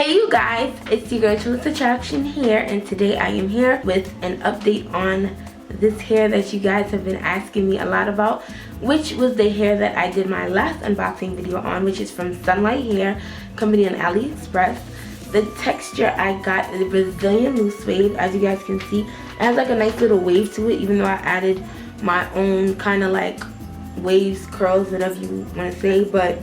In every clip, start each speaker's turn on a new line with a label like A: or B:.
A: Hey you guys, it's your girl Truth Attraction here, and today I am here with an update on this hair that you guys have been asking me a lot about, which was the hair that I did my last unboxing video on, which is from Sunlight Hair Company on AliExpress. The texture I got is a Brazilian loose wave. As you guys can see, it has like a nice little wave to it, even though I added my own kind of like waves, curls, whatever you want to say. But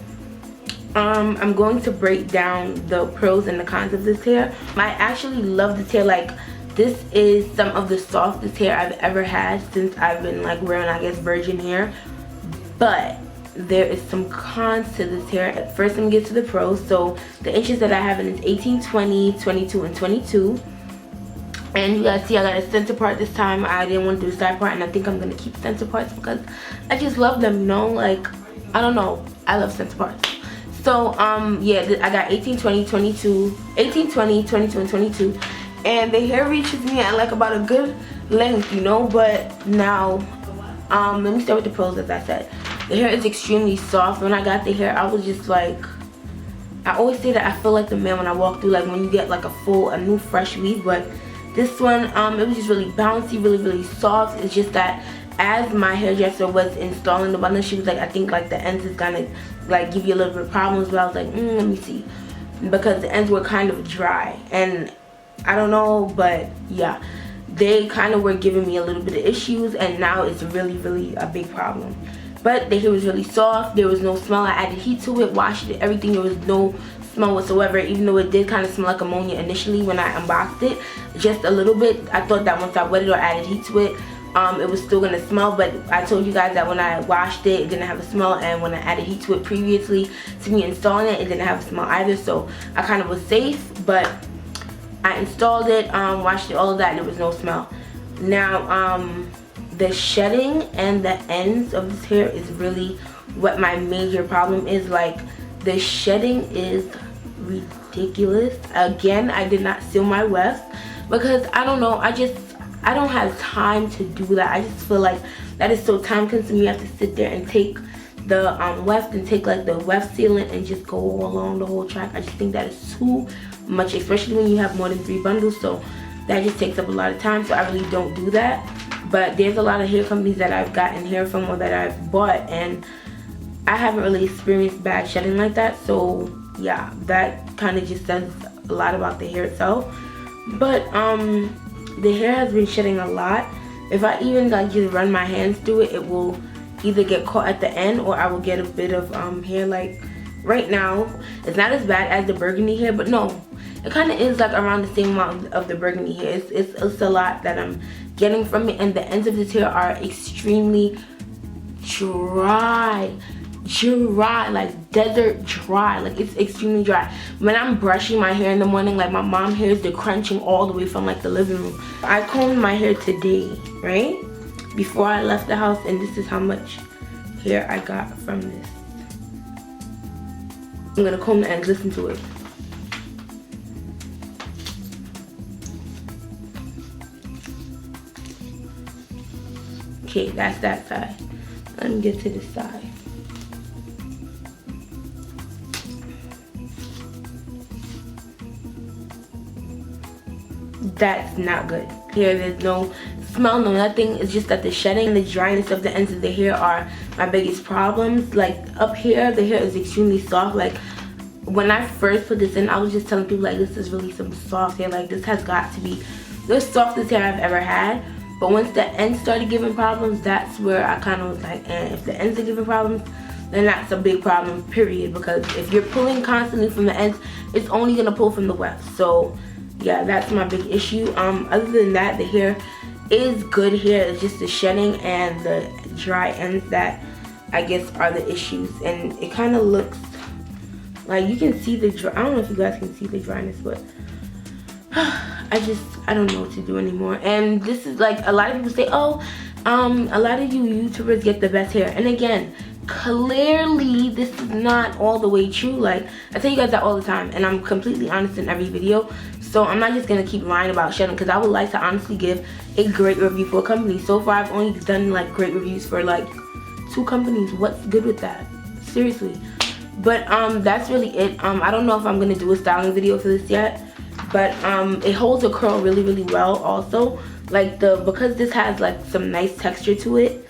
A: I'm going to break down the pros and the cons of this hair. I actually love this hair. Like, this is some of the softest hair I've ever had since I've been like wearing, I guess, virgin hair. But there is some cons to this hair. First, let me get to the pros. So the inches that I have in is 18, 20, 22, and 22. And you guys see I got a center part this time. I didn't want to do the side part, and I think I'm going to keep center parts because I just love them, you know? Like, I don't know. I love center parts. So, yeah, I got 18, 20, 22, 18, 20, 22, and 22. And the hair reaches me at like about a good length, you know? But now, let me start with the pros, as I said. The hair is extremely soft. When I got the hair, I was just like, I always say that I feel like the man when I walk through, like when you get like a new fresh weave. But this one, it was just really bouncy, really soft. It's just that as my hairdresser was installing the bundle, she was like, I think like the ends is gonna like give you a little bit of problems. But I was like, let me see, because the ends were kind of dry, and I don't know, but yeah, they kind of were giving me a little bit of issues, and now it's really a big problem. But the hair was really soft. There was no smell. I added heat to it, washed it, everything. There was no smell whatsoever, even though it did kind of smell like ammonia initially when I unboxed it, just a little bit. I thought that once I wet it or added heat to it, it was still gonna smell. But I told you guys that when I washed it, it didn't have a smell, and when I added heat to it previously to me installing it, it didn't have a smell either. So I kind of was safe. But I installed it, washed it, all of that, and there was no smell. Now, the shedding and the ends of this hair is really what my major problem is. Like, the shedding is ridiculous. Again, I did not seal my wefts because I don't know, I don't have time to do that. I just feel like that is so time consuming. You have to sit there and take the weft and take like the weft sealant and just go along the whole track. I just think that is too much, especially when you have more than 3 bundles. So that just takes up a lot of time, so I really don't do that. But there's a lot of hair companies that I've gotten hair from or that I've bought, and I haven't really experienced bad shedding like that. So yeah, that kind of just says a lot about the hair itself. But the hair has been shedding a lot. If I even like just run my hands through it, it will either get caught at the end, or I will get a bit of hair. Like right now, it's not as bad as the burgundy hair, but no, it kind of is like around the same amount of the burgundy hair. It's a lot that I'm getting from it, and the ends of this hair are extremely dry, like desert dry. Like, it's extremely dry. When I'm brushing my hair in the morning, like my mom hears the crunching all the way from like the living room. I combed my hair today, right before I left the house, and this is how much hair I got from this. I'm gonna comb the ends, listen to it. Okay, that's that side. Let me get to this side. That's not good. Here, there's no smell, no nothing. It's just that the shedding and the dryness of the ends of the hair are my biggest problems. Like, up here, the hair is extremely soft. Like, when I first put this in, I was just telling people, like, this is really some soft hair. Like, this has got to be the softest hair I've ever had. But once the ends started giving problems, that's where I kind of was like, if the ends are giving problems, then that's a big problem, period. Because if you're pulling constantly from the ends, it's only going to pull from the weft. So yeah, that's my big issue. Other than that, the hair is good hair. It's just the shedding and the dry ends that I guess are the issues. And it kind of looks like, you can see the I don't know if you guys can see the dryness, but I don't know what to do anymore. And this is like, a lot of people say, oh, a lot of you YouTubers get the best hair. And again, clearly this is not all the way true. Like, I tell you guys that all the time, and I'm completely honest in every video. So I'm not just gonna keep lying about shedding, because I would like to honestly give a great review for a company. So far I've only done like great reviews for like 2 companies. What's good with that? Seriously. But that's really it. I don't know if I'm gonna do a styling video for this yet, but it holds a curl really well also. Like because this has like some nice texture to it,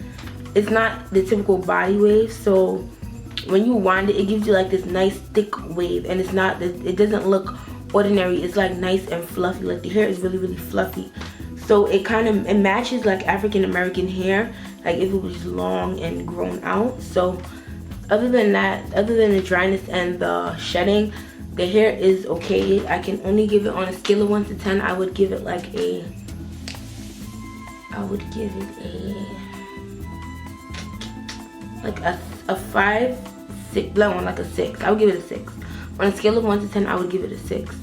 A: it's not the typical body wave, so when you wind it, it gives you like this nice thick wave, and it doesn't look ordinary. It's like nice and fluffy. Like the hair is really fluffy, so it matches like African American hair, like if it was long and grown out. So other than that, other than the dryness and the shedding, the hair is okay. I can only give it, on a scale of 1 to 10, I would give it like a 5, 6, no, like a 6. I would give it a 6. On a scale of 1 to 10, I would give it a 6.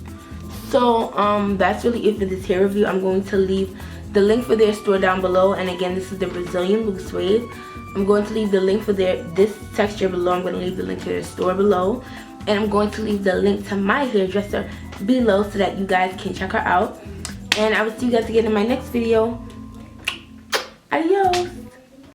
A: So that's really it for this hair review. I'm going to leave the link for their store down below, and again, this is the Brazilian loose wave. I'm going to leave the link for this texture below. I'm going to leave the link to their store below, and I'm going to leave the link to my hairdresser below so that you guys can check her out. And I will see you guys again in my next video. Adios.